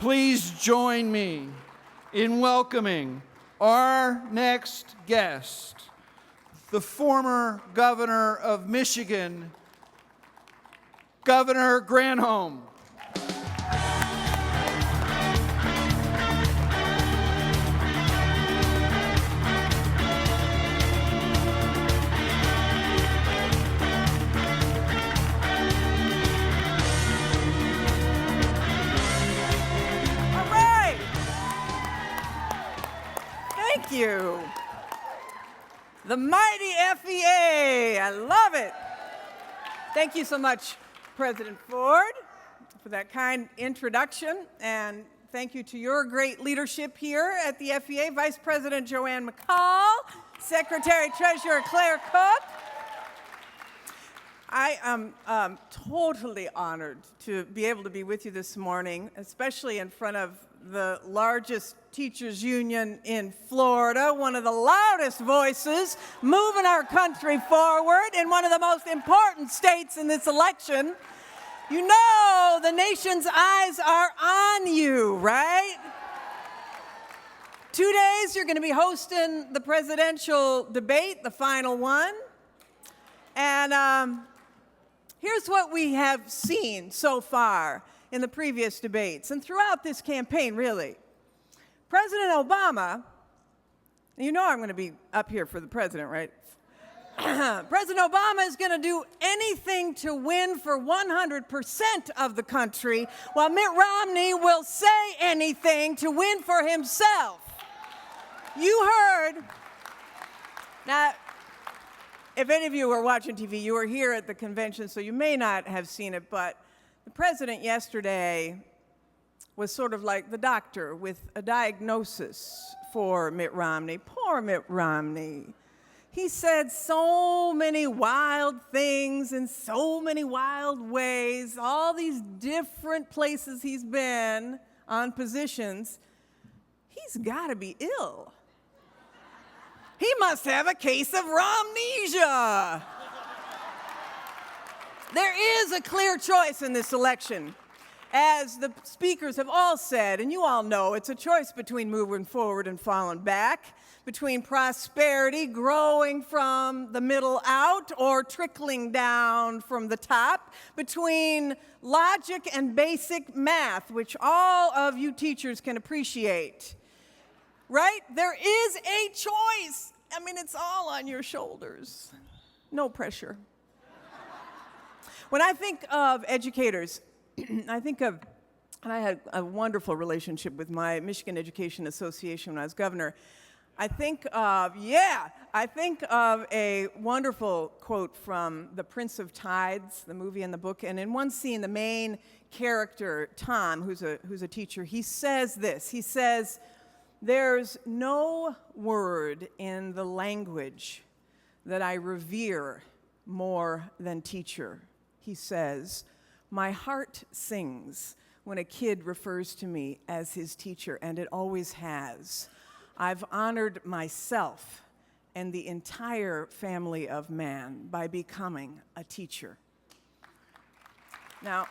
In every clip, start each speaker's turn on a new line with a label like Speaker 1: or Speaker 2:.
Speaker 1: Please join me in welcoming our next guest, the former governor of Michigan, Governor Granholm.
Speaker 2: Thank you. The mighty FEA. I love it. Thank you so much, President Ford, for that kind introduction. And thank you to your great leadership here at the FEA, Vice President Joanne McCall, Secretary Treasurer Claire Cook. I am totally honored to be able to be with you this morning, especially in front of the largest teachers union in Florida, one of the loudest voices moving our country forward in one of the most important states in this election. You know the nation's eyes are on you, right? 2 days you're going to be hosting the presidential debate, the final one. And here's what we have seen so far in the previous debates and throughout this campaign, really. President Obama, you know I'm going to be up here for the president, right? President Obama is going to do anything to win for 100% of the country, while Mitt Romney will say anything to win for himself. You heard. Now, if any of you were watching TV, you were here at the convention, so you may not have seen it, but the president yesterday was sort of like the doctor with a diagnosis for Mitt Romney. Poor Mitt Romney. He said so many wild things in so many wild ways, all these different places he's been on positions. He's got to be ill. He must have a case of Romnesia. There is a clear choice in this election. As the speakers have all said, and you all know, it's a choice between moving forward and falling back, between prosperity growing from the middle out or trickling down from the top, between logic and basic math, which all of you teachers can appreciate. Right? There is a choice. I mean, it's all on your shoulders. No pressure. When I think of educators, I think of, and I had a wonderful relationship with my Michigan Education Association when I was governor. I think of a wonderful quote from The Prince of Tides, the movie and the book. And in one scene, the main character, Tom, who's a teacher, he says this. He says, "There's no word in the language that I revere more than teacher." He says, "My heart sings when a kid refers to me as his teacher, and it always has. I've honored myself and the entire family of man by becoming a teacher." Now,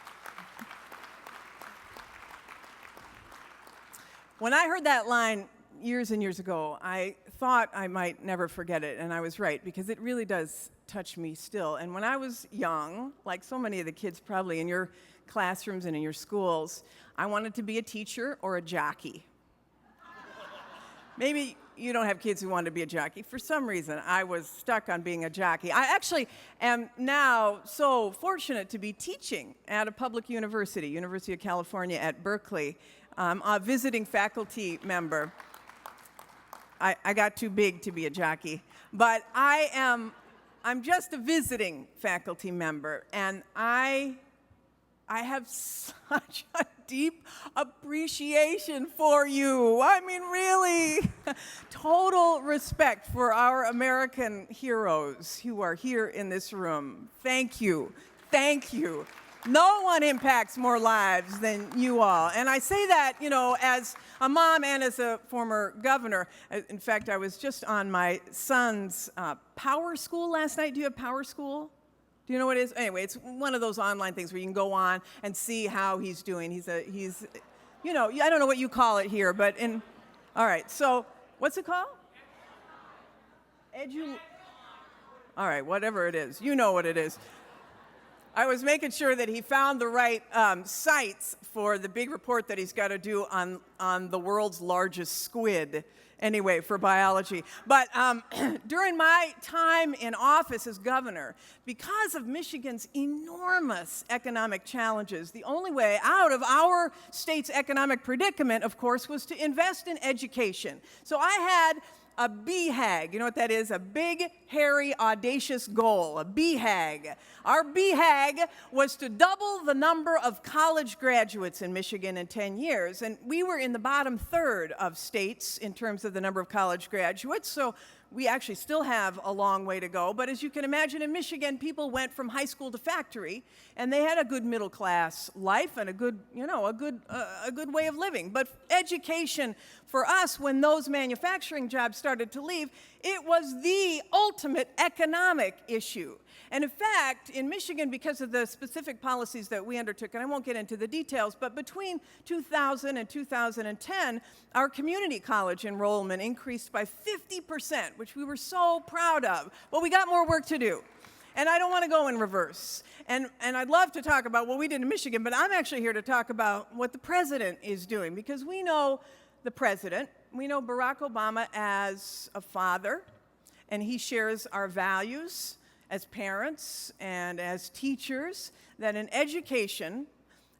Speaker 2: when I heard that line years and years ago, I thought I might never forget it, and I was right, because it really does touch me still. And when I was young, like so many of the kids probably in your classrooms and in your schools, I wanted to be a teacher or a jockey. Maybe you don't have kids who want to be a jockey. For some reason, I was stuck on being a jockey. I actually am now so fortunate to be teaching at a public university, University of California at Berkeley. I'm a visiting faculty member. I got too big to be a jockey, but I'm just a visiting faculty member, and I have such a deep appreciation for you. I mean, really, total respect for our American heroes who are here in this room. Thank you. Thank you. No one impacts more lives than you all. And I say that, you know, as a mom and as a former governor. In fact, I was just on my son's Power School last night. Do you have Power School? Do you know what it is? Anyway, it's one of those online things where you can go on and see how he's doing. He's You know, I don't know what you call it here, but all right, so what's it called? All right, whatever it is, you know what it is. I was making sure that he found the right sites for the big report that he's got to do on the world's largest squid, anyway, for biology. But during my time in office as governor, because of Michigan's enormous economic challenges, the only way out of our state's economic predicament, of course, was to invest in education. So I had a BHAG. You know what that is? A big, hairy, audacious goal, a BHAG. Our BHAG was to double the number of college graduates in Michigan in 10 years, and we were in the bottom third of states in terms of the number of college graduates, so we actually still have a long way to go. But as you can imagine, in Michigan, people went from high school to factory, and they had a good middle class life and a good way of living. But education for us, when those manufacturing jobs started to leave, it was the ultimate economic issue. And in fact, in Michigan, because of the specific policies that we undertook, and I won't get into the details, but between 2000 and 2010, our community college enrollment increased by 50%, which we were so proud of. But we got more work to do. And I don't want to go in reverse. And I'd love to talk about what we did in Michigan, but I'm actually here to talk about what the president is doing, because we know the president, we know Barack Obama as a father, and he shares our values as parents and as teachers, that an education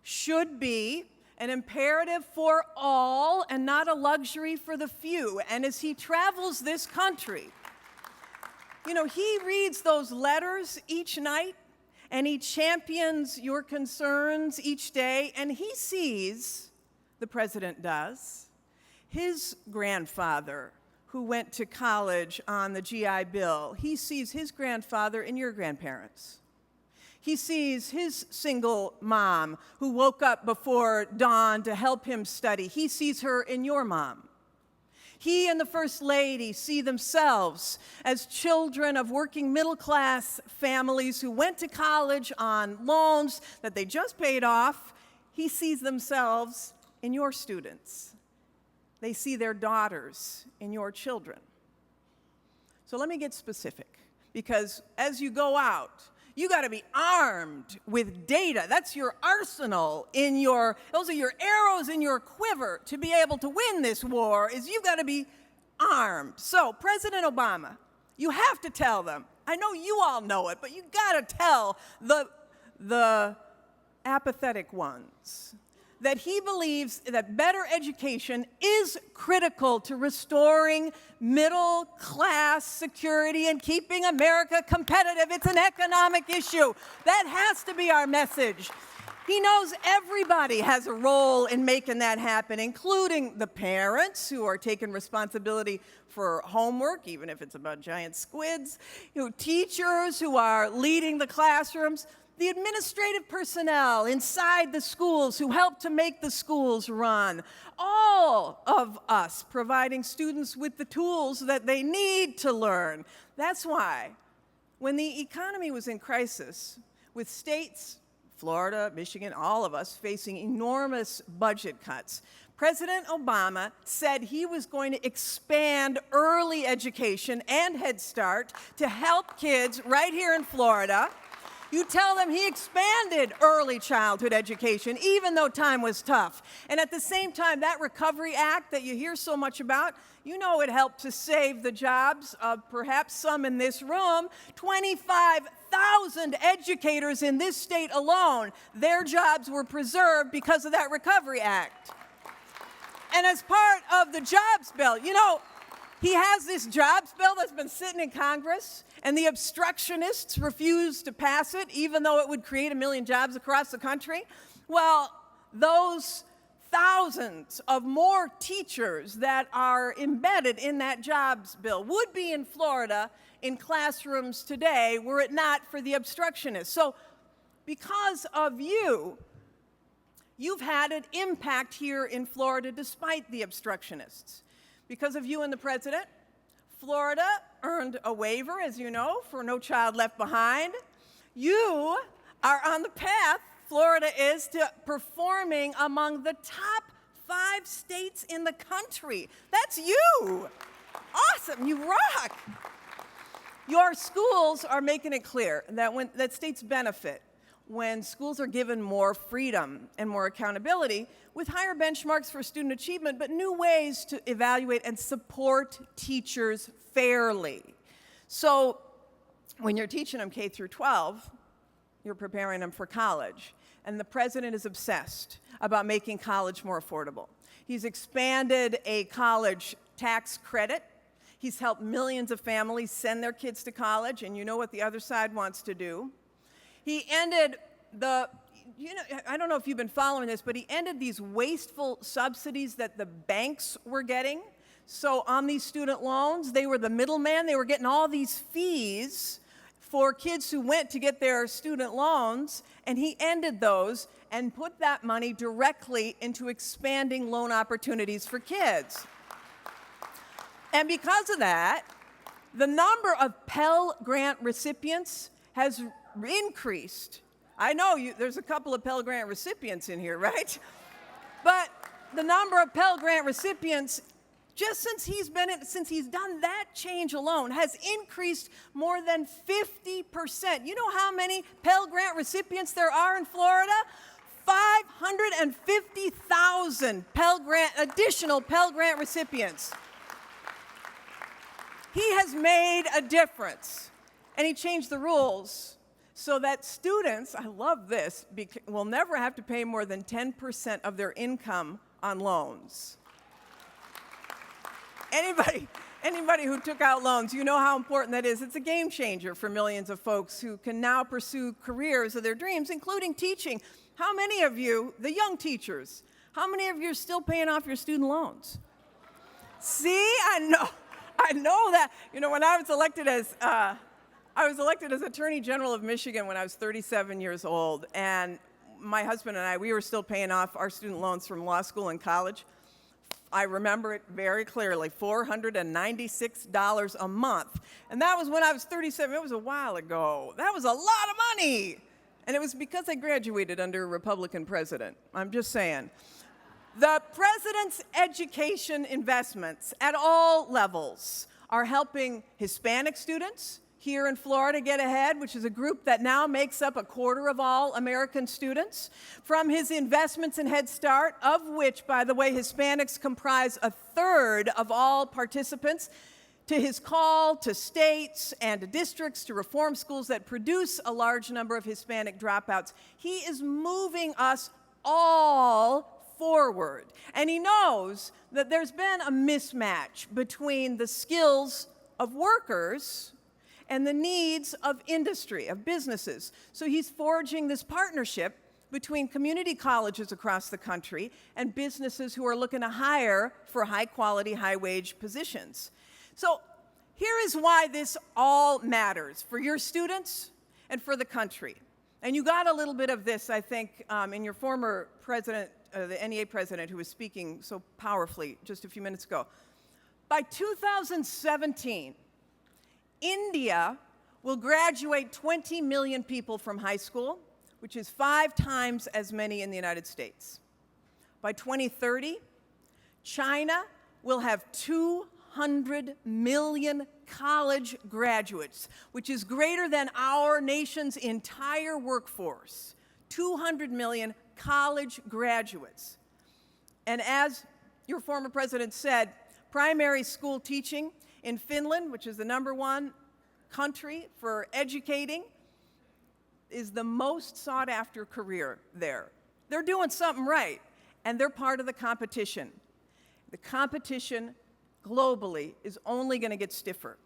Speaker 2: should be an imperative for all and not a luxury for the few. And as he travels this country, you know, he reads those letters each night, and he champions your concerns each day, and he sees, the president does, his grandfather who went to college on the GI Bill. He sees his grandfather in your grandparents. He sees his single mom who woke up before dawn to help him study. He sees her in your mom. He and the First Lady see themselves as children of working middle-class families who went to college on loans that they just paid off. He sees themselves in your students. They see their daughters in your children. So let me get specific, because as you go out, you got to be armed with data. That's your arsenal those are your arrows in your quiver to be able to win this war, is you've got to be armed. So President Obama, you have to tell them, I know you all know it, but you got to tell the apathetic ones that he believes that better education is critical to restoring middle-class security and keeping America competitive. It's an economic issue. That has to be our message. He knows everybody has a role in making that happen, including the parents who are taking responsibility for homework, even if it's about giant squids, teachers who are leading the classrooms, the administrative personnel inside the schools who help to make the schools run, all of us providing students with the tools that they need to learn. That's why, when the economy was in crisis, with states, Florida, Michigan, all of us facing enormous budget cuts, President Obama said he was going to expand early education and Head Start to help kids right here in Florida. You tell them he expanded early childhood education, even though time was tough. And at the same time, that Recovery Act that you hear so much about, you know it helped to save the jobs of perhaps some in this room. 25,000 educators in this state alone, their jobs were preserved because of that Recovery Act. And as part of the jobs bill, he has this jobs bill that's been sitting in Congress, and the obstructionists refuse to pass it, even though it would create 1 million jobs across the country. Well, those thousands of more teachers that are embedded in that jobs bill would be in Florida in classrooms today were it not for the obstructionists. So because of you've had an impact here in Florida despite the obstructionists. Because of you and the president, Florida earned a waiver, as you know, for No Child Left Behind. You are on the path, Florida is, to performing among the top 5 states in the country. That's you. Awesome, you rock. Your schools are making it clear that states benefit when schools are given more freedom and more accountability with higher benchmarks for student achievement, but new ways to evaluate and support teachers fairly. So when you're teaching them K through 12, you're preparing them for college. And the president is obsessed about making college more affordable. He's expanded a college tax credit. He's helped millions of families send their kids to college, and you know what the other side wants to do. He ended I don't know if you've been following this, but he ended these wasteful subsidies that the banks were getting. So on these student loans, they were the middleman. They were getting all these fees for kids who went to get their student loans, and he ended those and put that money directly into expanding loan opportunities for kids. And because of that, the number of Pell Grant recipients has increased. I know there's a couple of Pell Grant recipients in here, right? But the number of Pell Grant recipients, just since he's done that change alone, has increased more than 50%. You know how many Pell Grant recipients there are in Florida? 550,000 additional Pell Grant recipients. He has made a difference, and he changed the rules so that students, I love this, will never have to pay more than 10% of their income on loans. Anybody who took out loans, you know how important that is. It's a game changer for millions of folks who can now pursue careers of their dreams, including teaching. How many of you, the young teachers, how many of you are still paying off your student loans? See, I know that. You know, when I was elected as Attorney General of Michigan when I was 37 years old, and my husband and I, we were still paying off our student loans from law school and college. I remember it very clearly, $496 a month. And that was when I was 37. It was a while ago. That was a lot of money. And it was because I graduated under a Republican president. I'm just saying. The president's education investments at all levels are helping Hispanic students here in Florida get ahead, which is a group that now makes up 1/4 of all American students. From his investments in Head Start, of which, by the way, Hispanics comprise 1/3 of all participants, to his call to states and to districts to reform schools that produce a large number of Hispanic dropouts, he is moving us all forward. And he knows that there's been a mismatch between the skills of workers and the needs of industry, of businesses. So he's forging this partnership between community colleges across the country and businesses who are looking to hire for high-quality, high-wage positions. So here is why this all matters for your students and for the country. And you got a little bit of this, I think, in your former president, the NEA president, who was speaking so powerfully just a few minutes ago. By 2017, India will graduate 20 million people from high school, which is 5 times as many in the United States. By 2030, China will have 200 million college graduates, which is greater than our nation's entire workforce. 200 million college graduates. And as your former president said, primary school teaching in Finland, which is the #1 country for educating, is the most sought after career there. They're doing something right, and they're part of the competition. The competition globally is only going to get stiffer.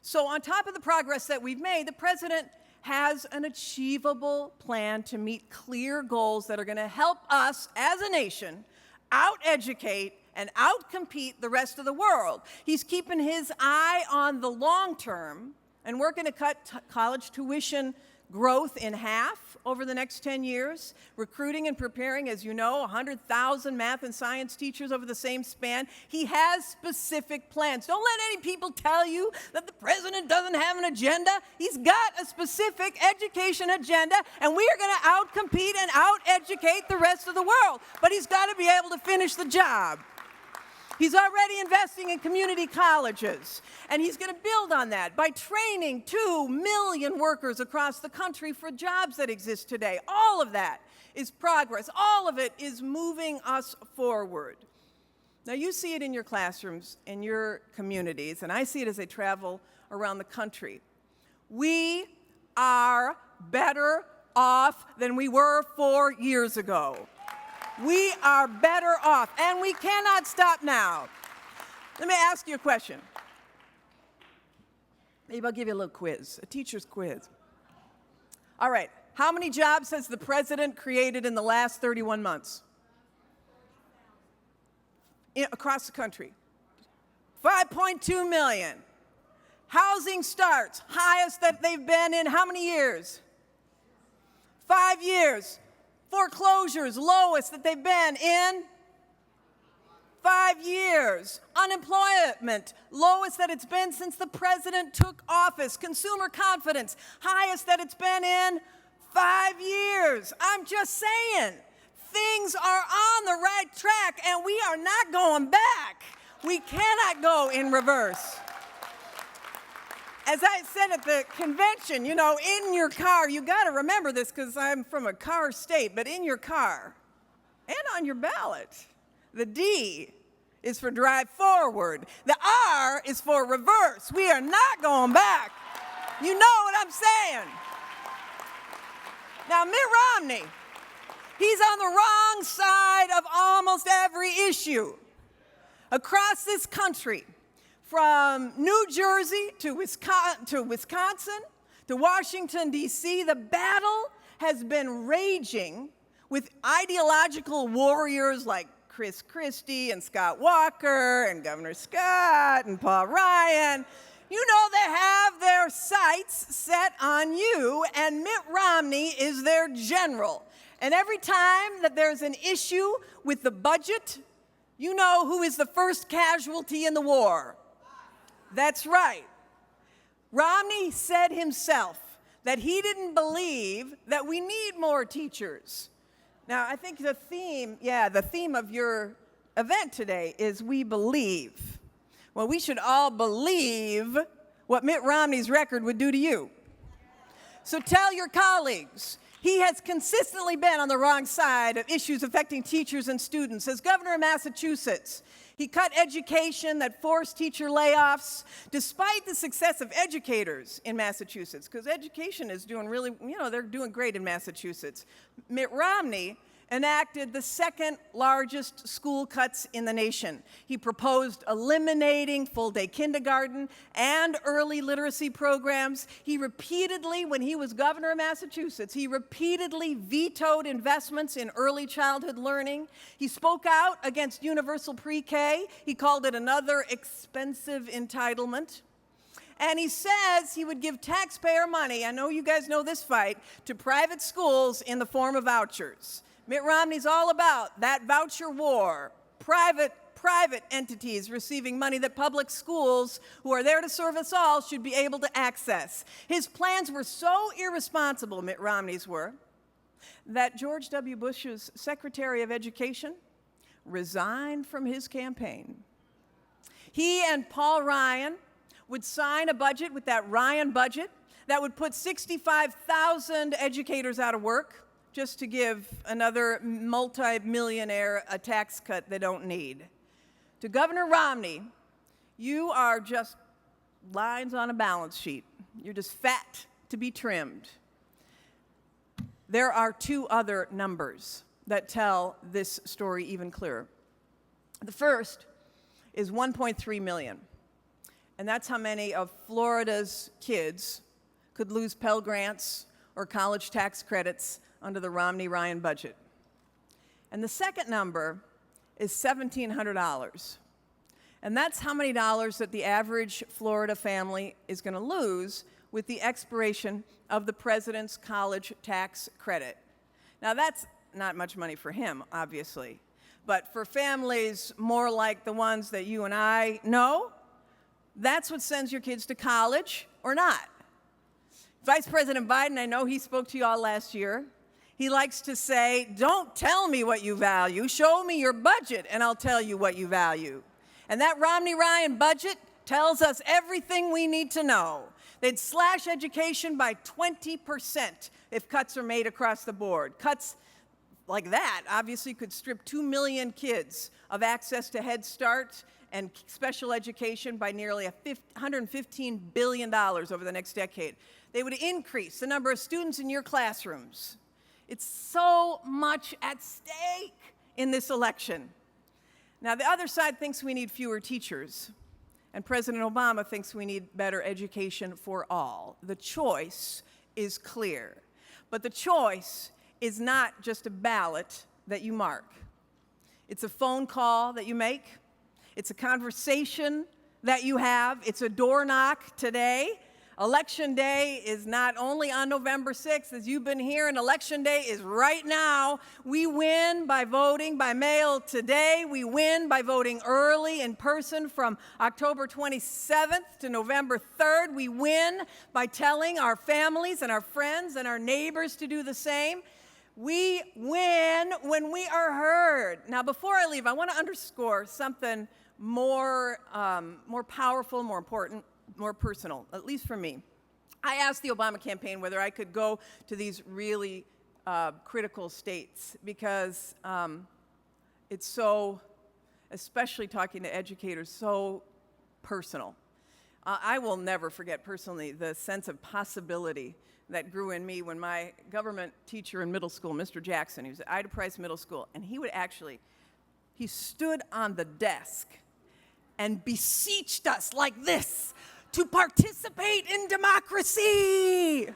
Speaker 2: So on top of the progress that we've made, the president has an achievable plan to meet clear goals that are going to help us as a nation out-educate and outcompete the rest of the world. He's keeping his eye on the long term and working to cut college tuition growth in half over the next 10 years, recruiting and preparing, as you know, 100,000 math and science teachers over the same span. He has specific plans. Don't let any people tell you that the president doesn't have an agenda. He's got a specific education agenda, and we are going to outcompete and out-educate the rest of the world. But he's got to be able to finish the job. He's already investing in community colleges, and he's going to build on that by training 2 million workers across the country for jobs that exist today. All of that is progress. All of it is moving us forward. Now, you see it in your classrooms, in your communities, and I see it as I travel around the country. We are better off than we were 4 years ago. We are better off, and we cannot stop now. Let me ask you a question. Maybe I'll give you a little quiz, a teacher's quiz. All right, how many jobs has the president created in the last 31 months? Across the country. 5.2 million. Housing starts, highest that they've been in how many years? 5 years. Foreclosures, lowest that they've been in 5 years. Unemployment, lowest that it's been since the president took office. Consumer confidence, highest that it's been in 5 years. I'm just saying, things are on the right track, and we are not going back. We cannot go in reverse. As I said at the convention, you know, in your car, you got to remember this because I'm from a car state, but in your car and on your ballot, the D is for drive forward. The R is for reverse. We are not going back. You know what I'm saying. Now, Mitt Romney, he's on the wrong side of almost every issue across this country. From New Jersey to Wisconsin to Washington, D.C., the battle has been raging with ideological warriors like Chris Christie and Scott Walker and Governor Scott and Paul Ryan. You know, they have their sights set on you, and Mitt Romney is their general. And every time that there's an issue with the budget, you know who is the first casualty in the war. That's right. Romney said himself that he didn't believe that we need more teachers. Now, I think the theme of your event today is we believe. Well, we should all believe what Mitt Romney's record would do to you. So tell your colleagues, he has consistently been on the wrong side of issues affecting teachers and students. As governor of Massachusetts, he cut education that forced teacher layoffs, despite the success of educators in Massachusetts, because education is doing really, you know, they're doing great in Massachusetts. Mitt Romney enacted the second largest school cuts in the nation. He proposed eliminating full-day kindergarten and early literacy programs. He repeatedly, when he was governor of Massachusetts, he repeatedly vetoed investments in early childhood learning. He spoke out against universal pre-K. He called it another expensive entitlement. And he says he would give taxpayer money, I know you guys know this fight, to private schools in the form of vouchers. Mitt Romney's all about that voucher war, private entities receiving money that public schools, who are there to serve us all, should be able to access. His plans were so irresponsible, Mitt Romney's were, that George W. Bush's Secretary of Education resigned from his campaign. He and Paul Ryan would sign a budget with that Ryan budget that would put 65,000 educators out of work, just to give another multi-millionaire a tax cut they don't need. To Governor Romney, you are just lines on a balance sheet. You're just fat to be trimmed. There are two other numbers that tell this story even clearer. The first is 1.3 million, and that's how many of Florida's kids could lose Pell Grants or college tax credits under the Romney-Ryan budget. And the second number is $1,700. And that's how many dollars that the average Florida family is going to lose with the expiration of the president's college tax credit. Now, that's not much money for him, obviously, but for families more like the ones that you and I know, that's what sends your kids to college or not. Vice President Biden, I know he spoke to you all last year. He likes to say, don't tell me what you value, show me your budget and I'll tell you what you value. And that Romney-Ryan budget tells us everything we need to know. They'd slash education by 20% if cuts are made across the board. Cuts like that obviously could strip 2 million kids of access to Head Start and special education by nearly $115 billion over the next decade. They would increase the number of students in your classrooms. It's so much at stake in this election. Now, the other side thinks we need fewer teachers, and President Obama thinks we need better education for all. The choice is clear, but the choice is not just a ballot that you mark. It's a phone call that you make. It's a conversation that you have. It's a door knock today. Election Day is not only on November 6th, as you've been hearing, Election Day is right now. We win by voting by mail today. We win by voting early in person from October 27th to November 3rd. We win by telling our families and our friends and our neighbors to do the same. We win when we are heard. Now, before I leave, I want to underscore something more powerful, more important, more personal, at least for me. I asked the Obama campaign whether I could go to these really critical states because it's so, especially talking to educators, so personal. I will never forget personally the sense of possibility that grew in me when my government teacher in middle school, Mr. Jackson, he was at Ida Price Middle School, and he stood on the desk and beseeched us like this to participate in democracy.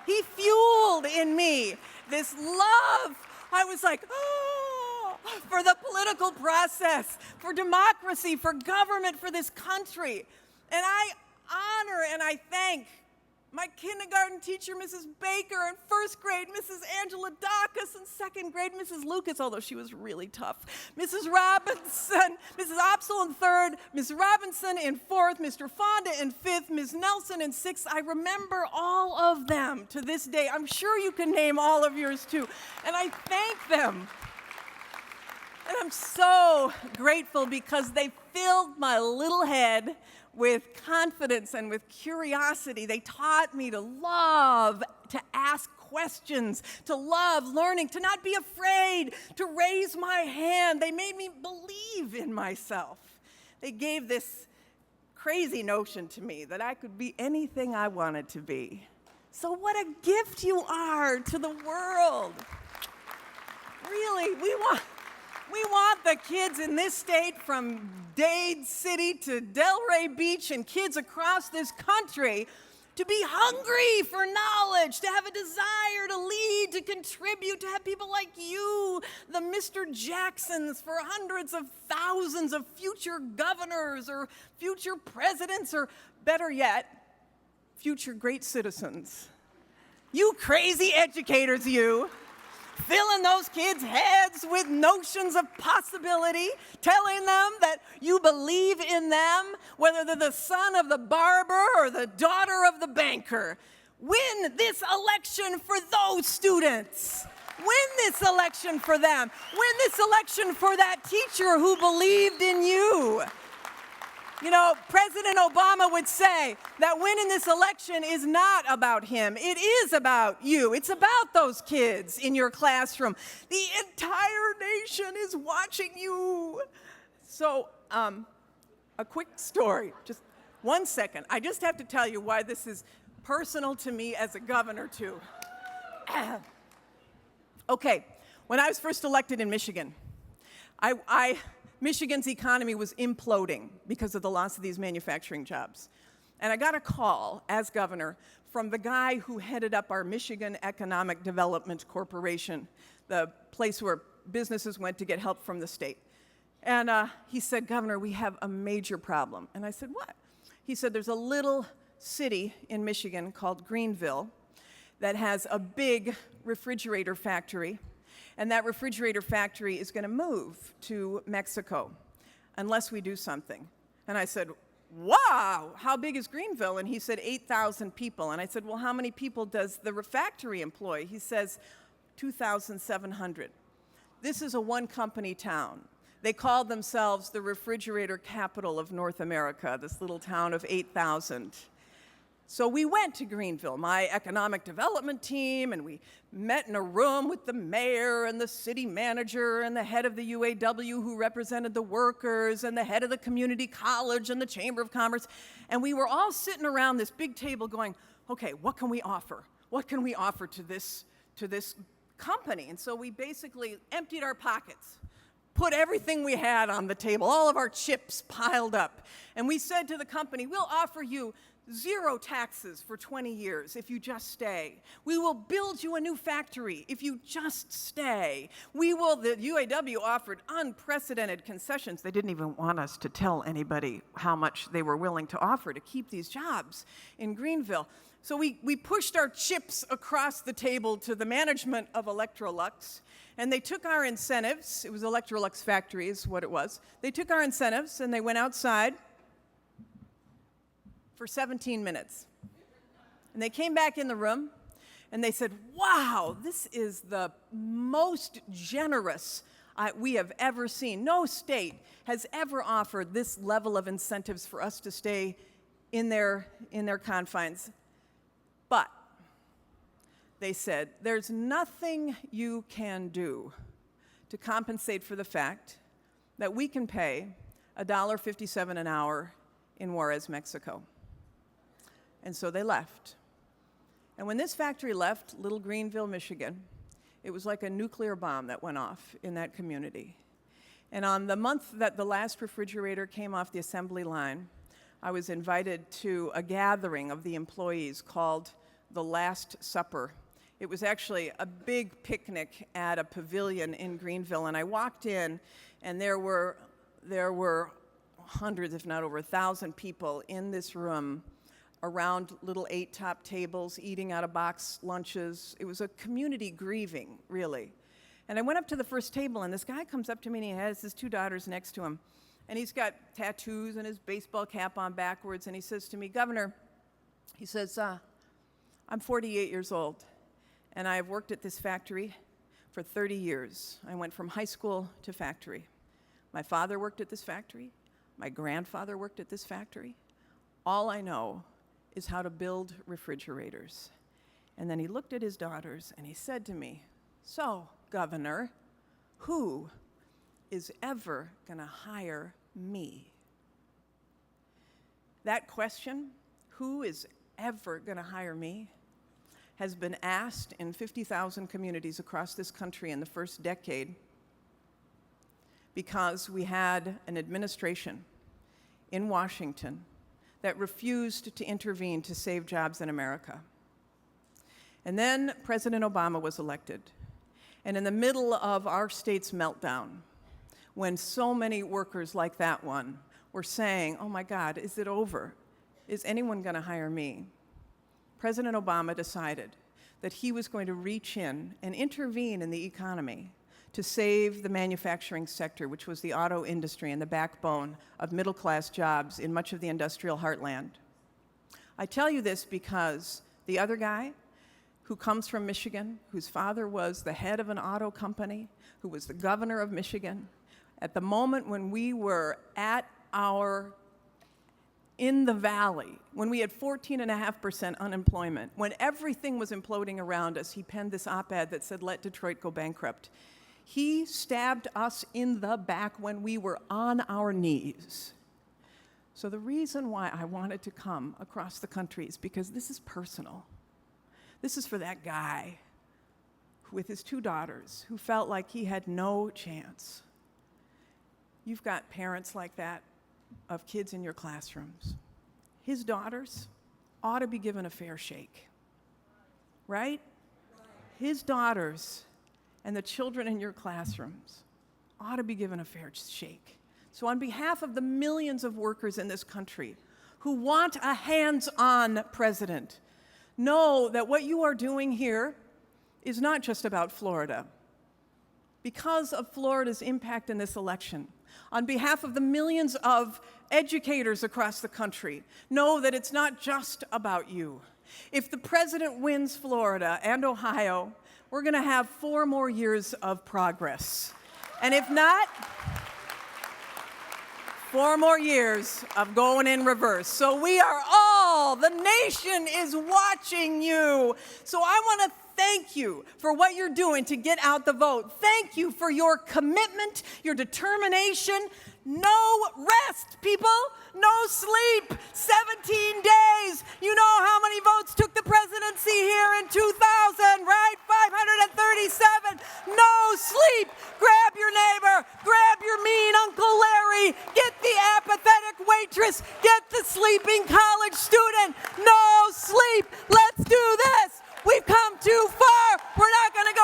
Speaker 2: He fueled in me this love. I was like, oh, for the political process, for democracy, for government, for this country. And I honor and I thank my kindergarten teacher, Mrs. Baker, and first grade, Mrs. Angela Dacus, and second grade, Mrs. Lucas, although she was really tough, Mrs. Robinson, Mrs. Opsel in third, Ms. Robinson in fourth, Mr. Fonda in fifth, Ms. Nelson in sixth. I remember all of them to this day. I'm sure you can name all of yours too. And I thank them. And I'm so grateful because they filled my little head with confidence and with curiosity. They taught me to love, to ask questions, to love learning, to not be afraid, to raise my hand. They made me believe in myself. They gave this crazy notion to me that I could be anything I wanted to be. So what a gift you are to the world. Really, we want the kids in this state from Dade City to Delray Beach and kids across this country to be hungry for knowledge, to have a desire to lead, to contribute, to have people like you, the Mr. Jacksons, for hundreds of thousands of future governors or future presidents, or better yet, future great citizens. You crazy educators, you. Filling those kids' heads with notions of possibility, telling them that you believe in them, whether they're the son of the barber or the daughter of the banker. Win this election for those students. Win this election for them. Win this election for that teacher who believed in you. You know, President Obama would say that winning this election is not about him. It is about you. It's about those kids in your classroom. The entire nation is watching you. So, a quick story, just 1 second. I just have to tell you why this is personal to me as a governor, too. Okay, when I was first elected in Michigan, Michigan's economy was imploding because of the loss of these manufacturing jobs. And I got a call as governor from the guy who headed up our Michigan Economic Development Corporation, the place where businesses went to get help from the state. And he said, Governor, we have a major problem. And I said, what? He said, there's a little city in Michigan called Greenville that has a big refrigerator factory, and that refrigerator factory is going to move to Mexico unless we do something. And I said, wow, how big is Greenville? And he said 8,000 people. And I said, well, how many people does the factory employ? He says 2,700. This is a one-company town. They called themselves the refrigerator capital of North America, this little town of 8,000. So we went to Greenville, my economic development team, and we met in a room with the mayor and the city manager and the head of the UAW who represented the workers and the head of the community college and the Chamber of Commerce. And we were all sitting around this big table going, okay, what can we offer? What can we offer to this company? And so we basically emptied our pockets, put everything we had on the table, all of our chips piled up. And we said to the company, we'll offer you 0 taxes for 20 years if you just stay. We will build you a new factory if you just stay. The UAW offered unprecedented concessions. They didn't even want us to tell anybody how much they were willing to offer to keep these jobs in Greenville. So we pushed our chips across the table to the management of Electrolux, and they took our incentives. It was Electrolux factory is what it was. They took our incentives and they went outside for 17 minutes. And they came back in the room and they said, wow, this is the most generous we have ever seen. No state has ever offered this level of incentives for us to stay in their confines. But they said, there's nothing you can do to compensate for the fact that we can pay $1.57 an hour in Juarez, Mexico. And so they left. And when this factory left Little Greenville, Michigan, it was like a nuclear bomb that went off in that community. And on the month that the last refrigerator came off the assembly line, I was invited to a gathering of the employees called the Last Supper. It was actually a big picnic at a pavilion in Greenville, and I walked in, and there were hundreds, if not over 1,000 people in this room around little 8-top tables, eating out of box lunches. It was a community grieving, really. And I went up to the first table, and this guy comes up to me, and he has his 2 daughters next to him. And he's got tattoos and his baseball cap on backwards, and he says to me, Governor, he says, I'm 48 years old, and I've worked at this factory for 30 years. I went from high school to factory. My father worked at this factory. My grandfather worked at this factory. All I know is how to build refrigerators. And then he looked at his daughters and he said to me, so, Governor, who is ever going to hire me? That question, who is ever going to hire me, has been asked in 50,000 communities across this country in the first decade because we had an administration in Washington that refused to intervene to save jobs in America. And then President Obama was elected. And in the middle of our state's meltdown, when so many workers like that one were saying, oh my God, is it over? Is anyone going to hire me? President Obama decided that he was going to reach in and intervene in the economy to save the manufacturing sector, which was the auto industry and the backbone of middle-class jobs in much of the industrial heartland. I tell you this because the other guy who comes from Michigan, whose father was the head of an auto company, who was the governor of Michigan, at the moment when we were in the valley, when we had 14.5% unemployment, when everything was imploding around us, he penned this op-ed that said, let Detroit go bankrupt. He stabbed us in the back when we were on our knees. So the reason why I wanted to come across the country is because this is personal. This is for that guy with his 2 daughters who felt like he had no chance. You've got parents like that of kids in your classrooms. His daughters ought to be given a fair shake, right? His daughters and the children in your classrooms ought to be given a fair shake. So on behalf of the millions of workers in this country who want a hands-on president, know that what you are doing here is not just about Florida. Because of Florida's impact in this election, on behalf of the millions of educators across the country, know that it's not just about you. If the president wins Florida and Ohio, we're going to have 4 more years of progress. And if not, 4 more years of going in reverse. So we are all, the nation is watching you. So I want to thank you for what you're doing to get out the vote. Thank you for your commitment, your determination. No rest, people. No sleep. 17 days. You know how many votes took the presidency here in 2000, right? 537. No sleep. Grab your neighbor. Grab your mean Uncle Larry. Get the apathetic waitress. Get the sleeping college student. No sleep. Let's do this. We've come too far. We're not going to go